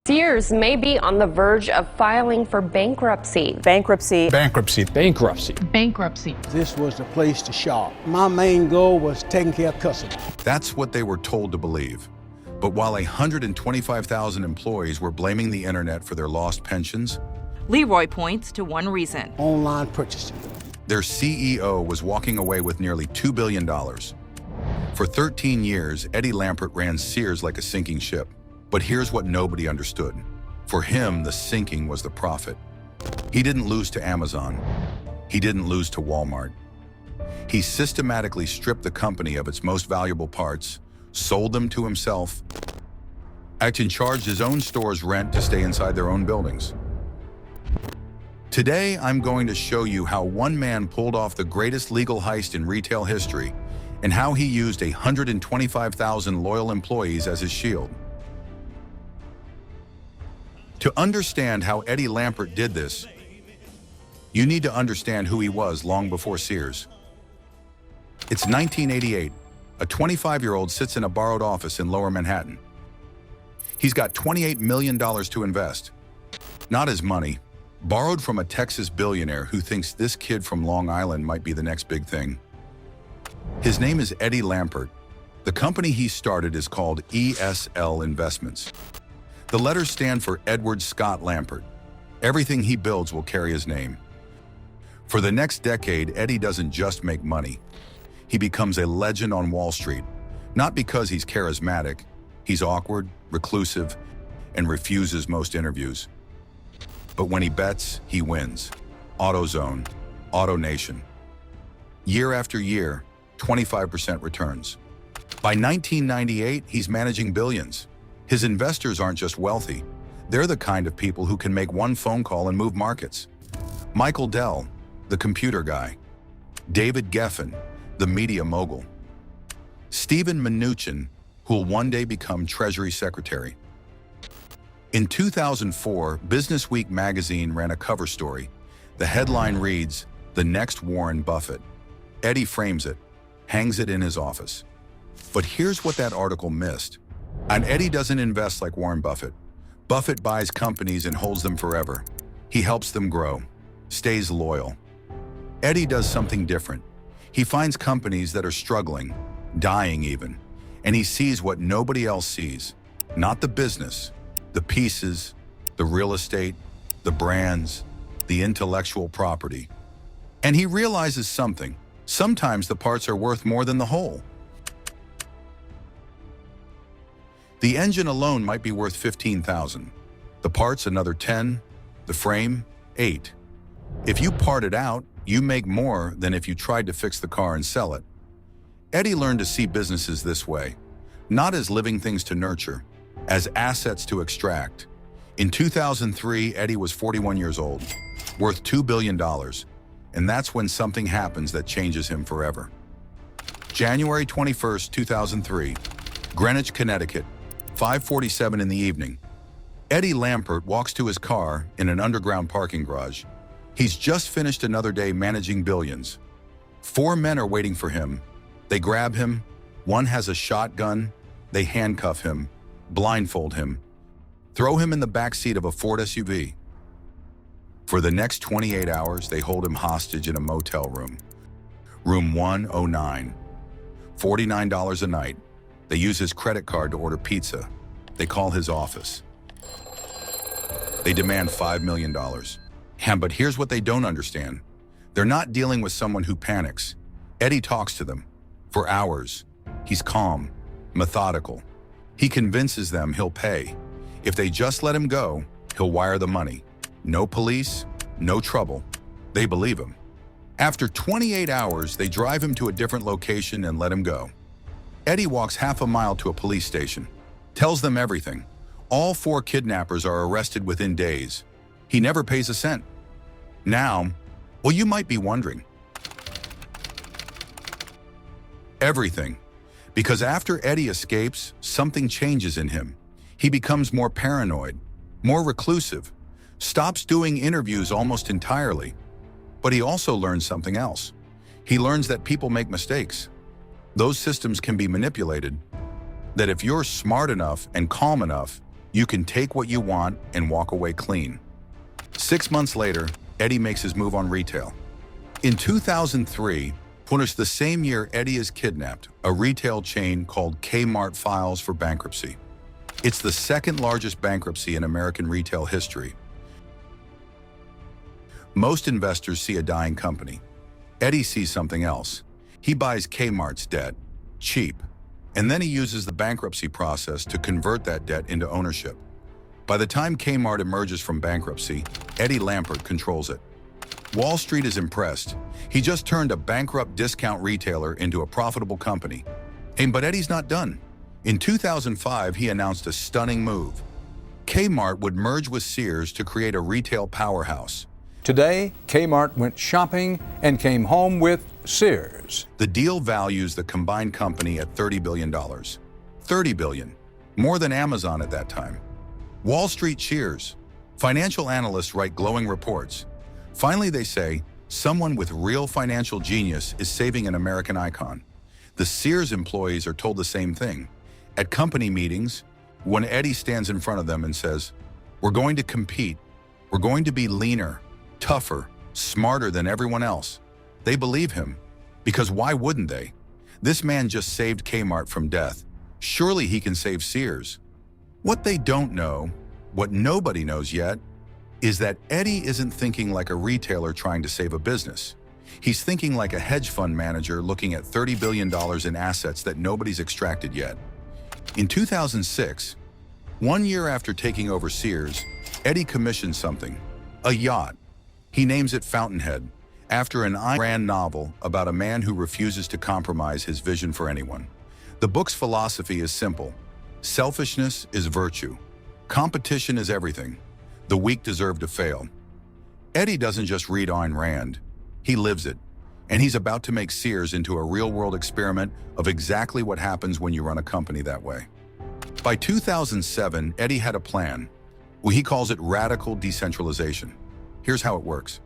Sears may be on the verge of filing for bankruptcy. Bankruptcy. Bankruptcy. Bankruptcy. Bankruptcy. This was the place to shop. My main goal was taking care of customers. That's what they were told to believe. But while 125,000 employees were blaming the internet for their lost pensions, Leroy points to one reason. Online purchasing. their CEO was walking away with nearly $2 billion. For 13 years, Eddie Lampert ran Sears like a sinking ship. But here's what nobody understood. For him, the sinking was the profit. He didn't lose to Amazon. He didn't lose to Walmart. He systematically stripped the company of its most valuable parts, sold them to himself, and charged his own stores rent to stay inside their own buildings. Today, I'm going to show you how one man pulled off the greatest legal heist in retail history and how he used 125,000 loyal employees as his shield. To understand how Eddie Lampert did this, you need to understand who he was long before Sears. It's 1988. A 25-year-old sits in a borrowed office in Lower Manhattan. He's got $28 million to invest. Not his money, borrowed from a Texas billionaire who thinks this kid from Long Island might be the next big thing. His name is Eddie Lampert. The company he started is called ESL Investments. The letters stand for Edward Scott Lampert. Everything he builds will carry his name. For the next decade, Eddie doesn't just make money. He becomes a legend on Wall Street, not because he's charismatic. He's awkward, reclusive, and refuses most interviews. But when he bets, he wins. AutoZone, AutoNation. Year after year, 25% returns. By 1998, he's managing billions. His investors aren't just wealthy. They're the kind of people who can make one phone call and move markets. Michael Dell, the computer guy. David Geffen, the media mogul. Stephen Mnuchin, who'll one day become Treasury Secretary. In 2004, Businessweek magazine ran a cover story. The headline reads, "The Next Warren Buffett." Eddie frames it, hangs it in his office. But here's what that article missed. And Eddie doesn't invest like Warren Buffett. Buffett buys companies and holds them forever. He helps them grow, stays loyal. Eddie does something different. He finds companies that are struggling, dying even, and he sees what nobody else sees. Not the business, the pieces, the real estate, the brands, the intellectual property. And he realizes something. Sometimes the parts are worth more than the whole. The engine alone might be worth $15,000. The parts another 10, the frame 8. If you part it out, you make more than if you tried to fix the car and sell it. Eddie learned to see businesses this way, not as living things to nurture, as assets to extract. In 2003, Eddie was 41 years old, worth $2 billion, and that's when something happens that changes him forever. January 21st, 2003, Greenwich, Connecticut, 5:47 in the evening. Eddie Lampert walks to his car in an underground parking garage. He's just finished another day managing billions. 4 men are waiting for him. They grab him. One has a shotgun. They handcuff him, blindfold him, throw him in the backseat of a Ford SUV. For the next 28 hours, they hold him hostage in a motel room. Room 109. $49 a night. They use his credit card to order pizza. They call his office. They demand $5 million. But here's what they don't understand. They're not dealing with someone who panics. Eddie talks to them. For hours. He's calm, methodical. He convinces them he'll pay. If they just let him go, he'll wire the money. No police, no trouble. They believe him. After 28 hours, they drive him to a different location and let him go. Eddie walks half a mile to a police station, tells them everything. All 4 kidnappers are arrested within days. He never pays a cent. Now, well, you might be wondering. Everything. Because after Eddie escapes, something changes in him. He becomes more paranoid, more reclusive, stops doing interviews almost entirely. But he also learns something else. He learns that people make mistakes. Those systems can be manipulated, that if you're smart enough and calm enough, You can take what you want and walk away clean. 6 months later, Eddie makes his move on retail. In 2003, the same year Eddie is kidnapped, a retail chain called Kmart files for bankruptcy. It's the second largest bankruptcy in American retail history. Most investors see a dying company. Eddie sees something else. He buys Kmart's debt, cheap, and then he uses the bankruptcy process to convert that debt into ownership. By the time Kmart emerges from bankruptcy, Eddie Lampert controls it. Wall Street is impressed. He just turned a bankrupt discount retailer into a profitable company. But Eddie's not done. In 2005, he announced a stunning move. Kmart would merge with Sears to create a retail powerhouse. Today, Kmart went shopping and came home with Sears. The deal values the combined company at $30 billion. $30 billion, more than Amazon at that time. Wall Street cheers. Financial analysts write glowing reports. Finally, they say, someone with real financial genius is saving an American icon. The Sears employees are told the same thing. At company meetings, when Eddie stands in front of them and says, "We're going to compete. We're going to be leaner, tougher, smarter than everyone else," they believe him. Because why wouldn't they? This man just saved Kmart from death. Surely he can save Sears. What they don't know, what nobody knows yet, is that Eddie isn't thinking like a retailer trying to save a business. He's thinking like a hedge fund manager looking at $30 billion in assets that nobody's extracted yet. In 2006, 1 year after taking over Sears, Eddie commissioned something, a yacht. He names it Fountainhead, after an Ayn Rand novel about a man who refuses to compromise his vision for anyone. The book's philosophy is simple. Selfishness is virtue. Competition is everything. The weak deserve to fail. Eddie doesn't just read Ayn Rand, he lives it. And he's about to make Sears into a real-world experiment of exactly what happens when you run a company that way. By 2007, Eddie had a plan. Well, he calls it radical decentralization. Here's how it works.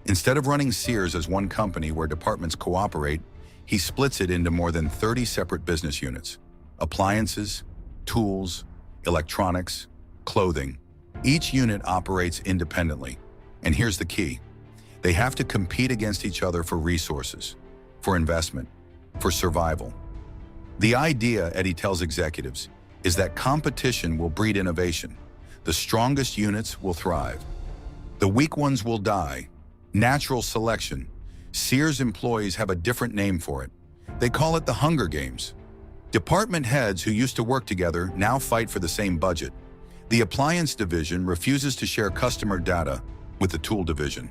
Instead of running Sears as one company where departments cooperate, he splits it into more than 30 separate business units. Appliances, tools, electronics, clothing. Each unit operates independently. And here's the key. They have to compete against each other for resources, for investment, for survival. The idea, Eddie tells executives, is that competition will breed innovation. The strongest units will thrive. The weak ones will die. Natural selection. Sears employees have a different name for it. They call it the Hunger Games. Department heads who used to work together now fight for the same budget. The appliance division refuses to share customer data with the tool division.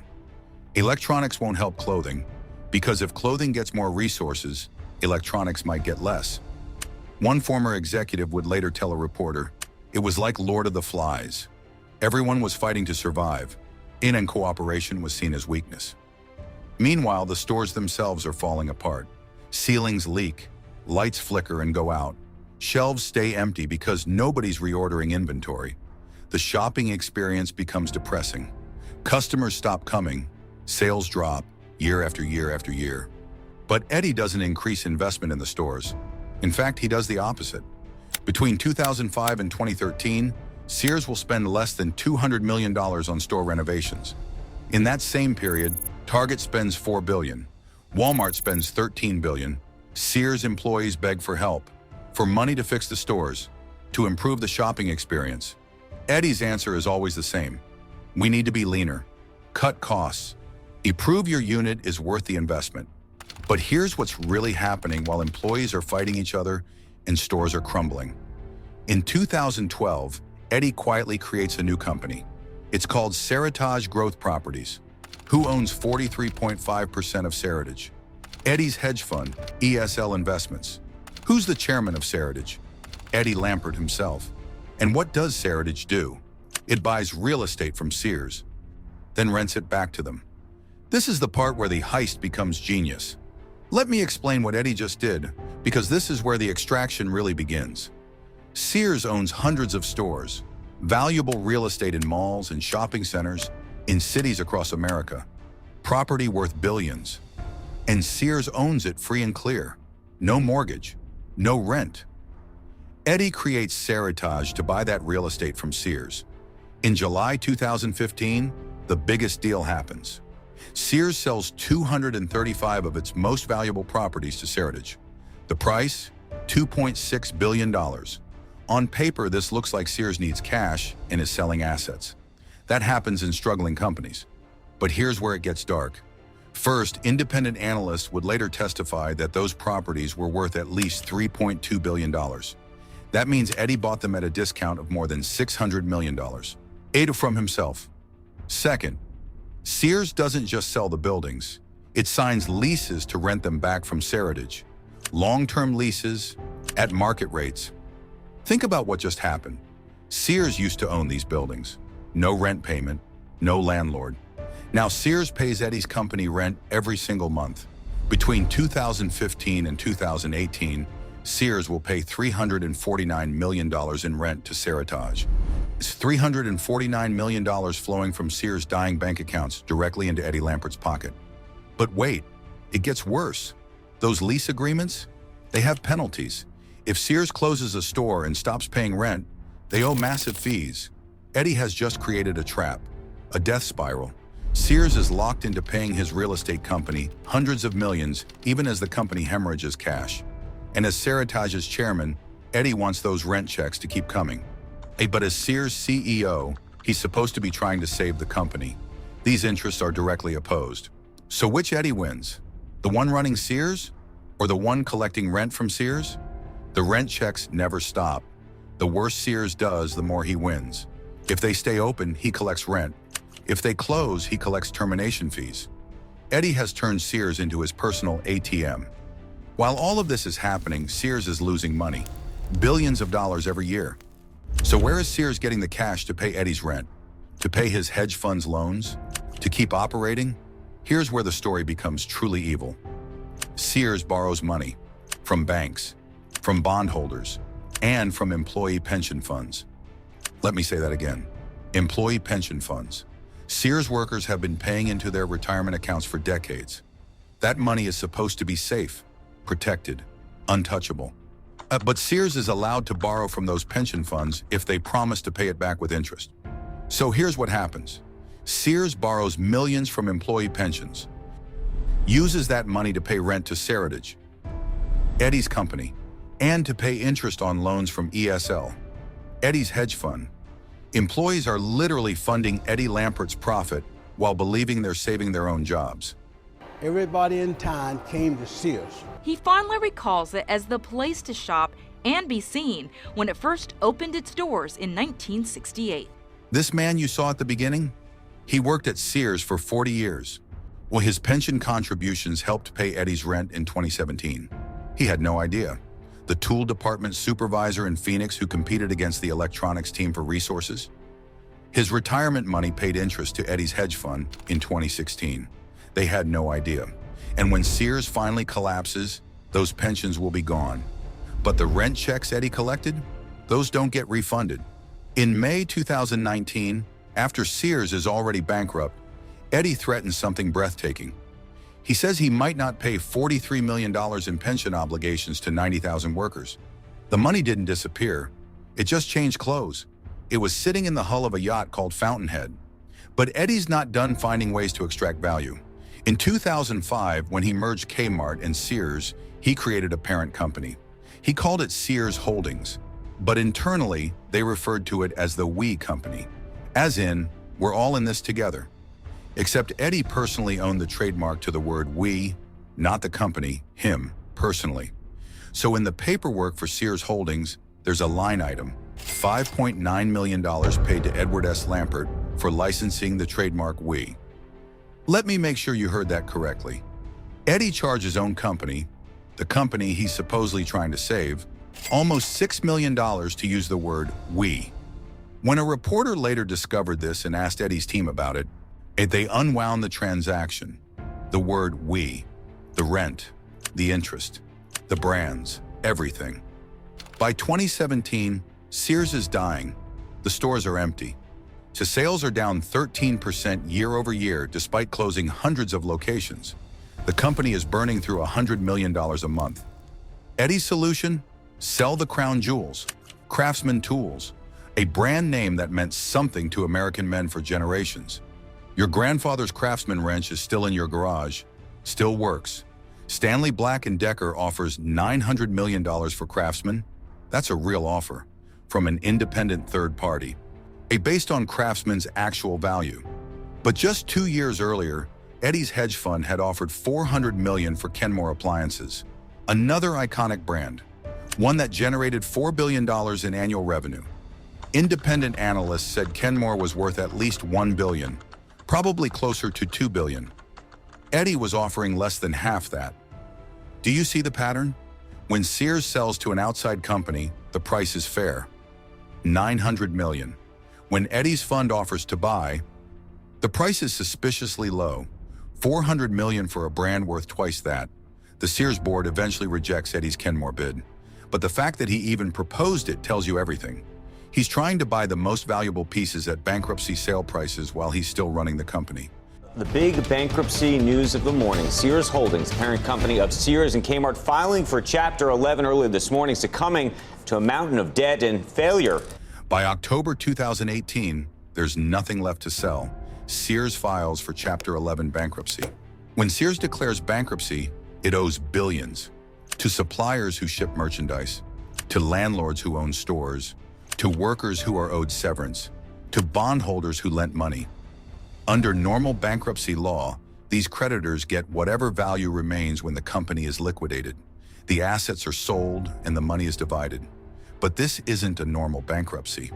Electronics won't help clothing, because if clothing gets more resources, electronics might get less. One former executive would later tell a reporter, "It was like Lord of the Flies. Everyone was fighting to survive. And cooperation was seen as weakness." Meanwhile, the stores themselves are falling apart. Ceilings leak, lights flicker and go out. Shelves stay empty because nobody's reordering inventory. The shopping experience becomes depressing. Customers stop coming. Sales drop year after year after year. But Eddie doesn't increase investment in the stores. In fact, he does the opposite. Between 2005 and 2013, Sears will spend less than $200 million on store renovations. In that same period, Target spends $4 billion. Walmart spends $13 billion. Sears employees beg for help, for money to fix the stores, to improve the shopping experience. Eddie's answer is always the same. We need to be leaner, cut costs. Prove your unit is worth the investment. But here's what's really happening while employees are fighting each other and stores are crumbling. In 2012, Eddie quietly creates a new company. It's called Seritage Growth Properties. Who owns 43.5% of Seritage? Eddie's hedge fund, ESL Investments. Who's the chairman of Seritage? Eddie Lampert himself. And what does Seritage do? It buys real estate from Sears, then rents it back to them. This is the part where the heist becomes genius. Let me explain what Eddie just did, because this is where the extraction really begins. Sears owns hundreds of stores, valuable real estate in malls and shopping centers in cities across America, property worth billions. And Sears owns it free and clear. No mortgage, no rent. Eddie creates Seritage to buy that real estate from Sears. In July 2015, the biggest deal happens. Sears sells 235 of its most valuable properties to Seritage. The price? $2.6 billion. On paper, this looks like Sears needs cash and is selling assets. That happens in struggling companies. But here's where it gets dark. First, independent analysts would later testify that those properties were worth at least $3.2 billion. That means Eddie bought them at a discount of more than $600 million. Ada from himself. Second, Sears doesn't just sell the buildings. It signs leases to rent them back from Seritage. Long-term leases at market rates. Think about what just happened. Sears used to own these buildings. No rent payment, no landlord. Now Sears pays Eddie's company rent every single month. Between 2015 and 2018, Sears will pay $349 million in rent to Seritage. It's $349 million flowing from Sears' dying bank accounts directly into Eddie Lampert's pocket. But wait, it gets worse. Those lease agreements, they have penalties. If Sears closes a store and stops paying rent, they owe massive fees. Eddie has just created a trap, a death spiral. Sears is locked into paying his real estate company hundreds of millions, even as the company hemorrhages cash. And as Seritage's chairman, Eddie wants those rent checks to keep coming. But as Sears' CEO, he's supposed to be trying to save the company. These interests are directly opposed. So which Eddie wins? The one running Sears or the one collecting rent from Sears? The rent checks never stop. The worse Sears does, the more he wins. If they stay open, he collects rent. If they close, he collects termination fees. Eddie has turned Sears into his personal ATM. While all of this is happening, Sears is losing money, billions of dollars every year. So where is Sears getting the cash to pay Eddie's rent? To pay his hedge fund's loans? To keep operating? Here's where the story becomes truly evil. Sears borrows money from banks, from bondholders, and from employee pension funds. Let me say that again. Employee pension funds. Sears workers have been paying into their retirement accounts for decades. That money is supposed to be safe, protected, untouchable. But Sears is allowed to borrow from those pension funds if they promise to pay it back with interest. So here's what happens. Sears borrows millions from employee pensions, uses that money to pay rent to Seritage, Eddie's company, and to pay interest on loans from ESL, Eddie's hedge fund. Employees are literally funding Eddie Lampert's profit while believing they're saving their own jobs. Everybody in town came to Sears. He fondly recalls it as the place to shop and be seen when it first opened its doors in 1968. This man you saw at the beginning? He worked at Sears for 40 years. Well, his pension contributions helped pay Eddie's rent in 2017. He had no idea. The tool department supervisor in Phoenix who competed against the electronics team for resources. His retirement money paid interest to Eddie's hedge fund in 2016. They had no idea. And when Sears finally collapses, those pensions will be gone. But the rent checks Eddie collected, those don't get refunded. In May 2019, after Sears is already bankrupt, Eddie threatens something breathtaking. He says he might not pay $43 million in pension obligations to 90,000 workers. The money didn't disappear. It just changed clothes. It was sitting in the hull of a yacht called Fountainhead. But Eddie's not done finding ways to extract value. In 2005, when he merged Kmart and Sears, he created a parent company. He called it Sears Holdings, but internally, they referred to it as the We Company, as in, we're all in this together. Except Eddie personally owned the trademark to the word we, not the company, him, personally. So in the paperwork for Sears Holdings, there's a line item, $5.9 million paid to Edward S. Lampert for licensing the trademark we. Let me make sure you heard that correctly. Eddie charged his own company, the company he's supposedly trying to save, almost $6 million to use the word we. When a reporter later discovered this and asked Eddie's team about it, they unwound the transaction. The word we, the rent, the interest, the brands, everything. By 2017, Sears is dying. The stores are empty. So sales are down 13% year over year despite closing hundreds of locations. The company is burning through $100 million a month. Eddie's solution? Sell the crown jewels, Craftsman tools, a brand name that meant something to American men for generations. Your grandfather's Craftsman wrench is still in your garage, still works. Stanley Black & Decker offers $900 million for Craftsman. That's a real offer from an independent third party, based on Craftsman's actual value. But just 2 years earlier, Eddie's hedge fund had offered $400 million for Kenmore appliances, another iconic brand, one that generated $4 billion in annual revenue. Independent analysts said Kenmore was worth at least $1 billion, probably closer to $2 billion. Eddie was offering less than half that. Do you see the pattern? When Sears sells to an outside company, the price is fair. $900 million. When Eddie's fund offers to buy, the price is suspiciously low. $400 million for a brand worth twice that. The Sears board eventually rejects Eddie's Kenmore bid. But the fact that he even proposed it tells you everything. He's trying to buy the most valuable pieces at bankruptcy sale prices while he's still running the company. The big bankruptcy news of the morning. Sears Holdings, parent company of Sears and Kmart, filing for Chapter 11 early this morning, succumbing to a mountain of debt and failure. By October 2018, there's nothing left to sell. Sears files for Chapter 11 bankruptcy. When Sears declares bankruptcy, it owes billions to suppliers who ship merchandise, to landlords who own stores, to workers who are owed severance, to bondholders who lent money. Under normal bankruptcy law, these creditors get whatever value remains when the company is liquidated. The assets are sold and the money is divided. But this isn't a normal bankruptcy.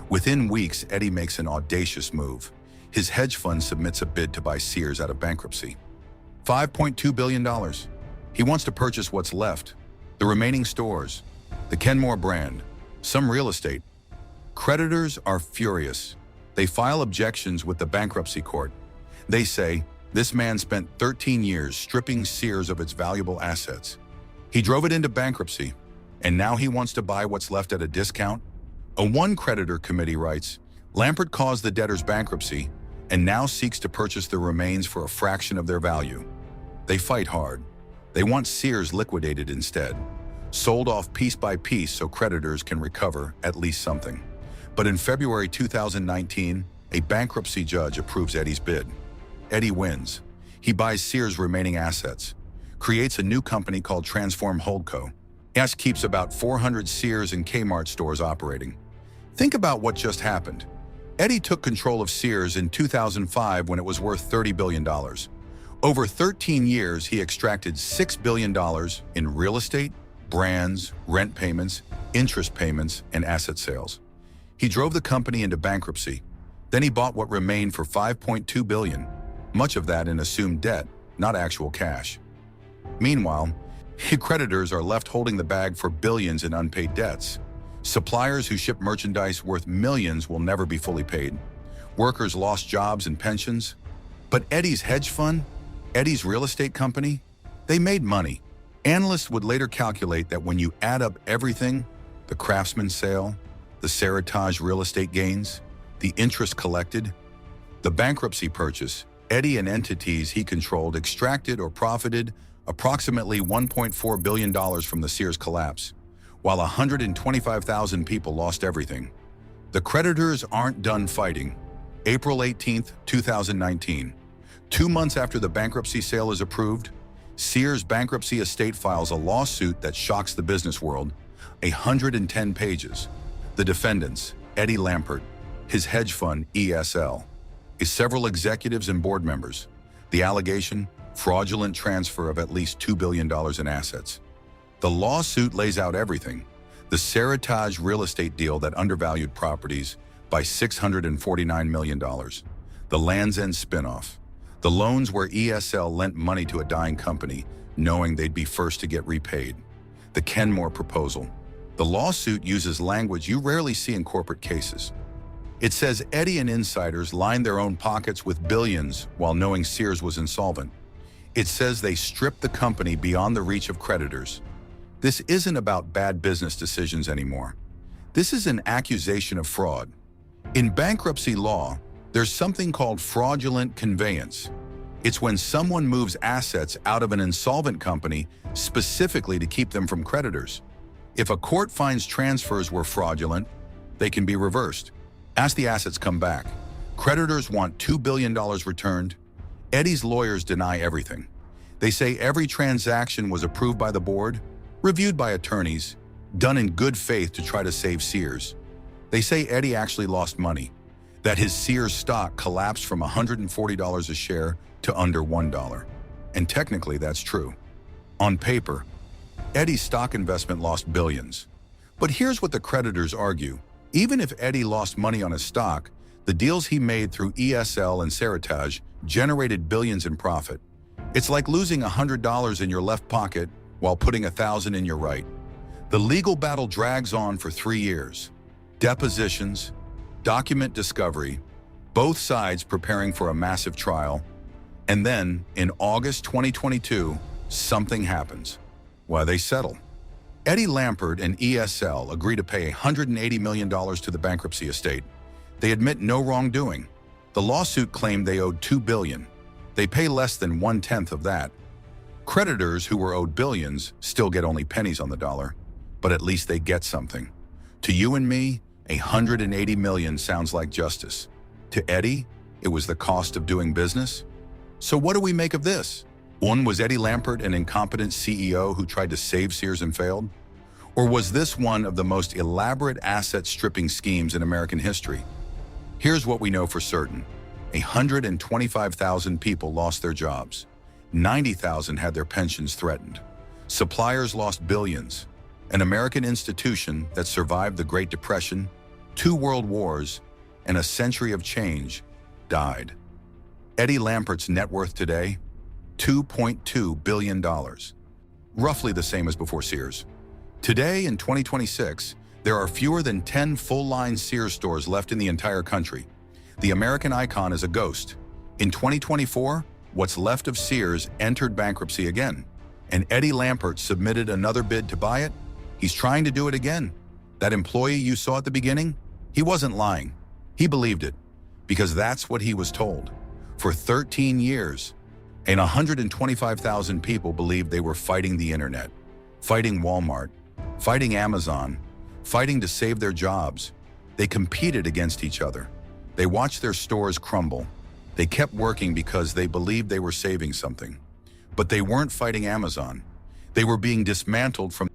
Within weeks, Eddie makes an audacious move. His hedge fund submits a bid to buy Sears out of bankruptcy. $5.2 billion. He wants to purchase what's left, the remaining stores, the Kenmore brand, some real estate. Creditors are furious. They file objections with the bankruptcy court. They say, this man spent 13 years stripping Sears of its valuable assets. He drove it into bankruptcy, and now he wants to buy what's left at a discount? A one-creditor committee writes, Lampert caused the debtor's bankruptcy and now seeks to purchase the remains for a fraction of their value. They fight hard. They want Sears liquidated instead, sold off piece by piece so creditors can recover at least something. But in February 2019, a bankruptcy judge approves Eddie's bid. Eddie wins. He buys Sears' remaining assets, creates a new company called Transform Holdco. Yacht keeps about 400 Sears and Kmart stores operating. Think about what just happened. Eddie took control of Sears in 2005 when it was worth $30 billion. Over 13 years, he extracted $6 billion in real estate, brands, rent payments, interest payments, and asset sales. He drove the company into bankruptcy. Then he bought what remained for $5.2 billion, much of that in assumed debt, not actual cash. Meanwhile, creditors are left holding the bag for billions in unpaid debts. Suppliers who ship merchandise worth millions will never be fully paid. Workers lost jobs and pensions. But Eddie's hedge fund, Eddie's real estate company, they made money. Analysts would later calculate that when you add up everything, the Craftsman sale, the Seritage real estate gains, the interest collected, the bankruptcy purchase, Eddie and entities he controlled extracted or profited approximately $1.4 billion from the Sears collapse, while 125,000 people lost everything. The creditors aren't done fighting. April 18, 2019. 2 months after the bankruptcy sale is approved, Sears' bankruptcy estate files a lawsuit that shocks the business world, 110 pages. The defendants, Eddie Lampert, his hedge fund, ESL, several executives and board members. The allegation, fraudulent transfer of at least $2 billion in assets. The lawsuit lays out everything. The Seritage real estate deal that undervalued properties by $649 million. The Land's End spinoff. The loans where ESL lent money to a dying company, knowing they'd be first to get repaid. The Kenmore proposal. The lawsuit uses language you rarely see in corporate cases. It says Eddie and insiders lined their own pockets with billions while knowing Sears was insolvent. It says they stripped the company beyond the reach of creditors. This isn't about bad business decisions anymore. This is an accusation of fraud. In bankruptcy law, there's something called fraudulent conveyance. It's when someone moves assets out of an insolvent company specifically to keep them from creditors. If a court finds transfers were fraudulent, they can be reversed. As the assets come back, creditors want $2 billion returned. Eddie's lawyers deny everything. They say every transaction was approved by the board, reviewed by attorneys, done in good faith to try to save Sears. They say Eddie actually lost money, that his Sears stock collapsed from $140 a share to under $1. And technically that's true. On paper, Eddie's stock investment lost billions. But here's what the creditors argue. Even if Eddie lost money on his stock, the deals he made through ESL and Seritage generated billions in profit. It's like losing $100 in your left pocket while putting $1,000 in your right. The legal battle drags on for 3 years. Depositions, document discovery, both sides preparing for a massive trial. And then, in August 2022, something happens. Why, they settle. Eddie Lampert and ESL agree to pay $180 million to the bankruptcy estate. They admit no wrongdoing. The lawsuit claimed they owed $2 billion. They pay less than 1/10 of that. Creditors who were owed billions still get only pennies on the dollar, but at least they get something. To you and me, $180 million sounds like justice. To Eddie, it was the cost of doing business. So what do we make of this? Was Eddie Lampert an incompetent CEO who tried to save Sears and failed? Or was this one of the most elaborate asset-stripping schemes in American history? Here's what we know for certain. 125,000 people lost their jobs. 90,000 had their pensions threatened. Suppliers lost billions. An American institution that survived the Great Depression, 2 world wars, and a century of change died. Eddie Lampert's net worth today? $2.2 billion. Roughly the same as before Sears. Today, in 2026, there are fewer than 10 full-line Sears stores left in the entire country. The American icon is a ghost. In 2024, what's left of Sears entered bankruptcy again, and Eddie Lampert submitted another bid to buy it. He's trying to do it again. That employee you saw at the beginning, he wasn't lying. He believed it, because that's what he was told. For 13 years, and 125,000 people believed they were fighting the internet, fighting Walmart, fighting Amazon, fighting to save their jobs. They competed against each other. They watched their stores crumble. They kept working because they believed they were saving something. But they weren't fighting Amazon. They were being dismantled from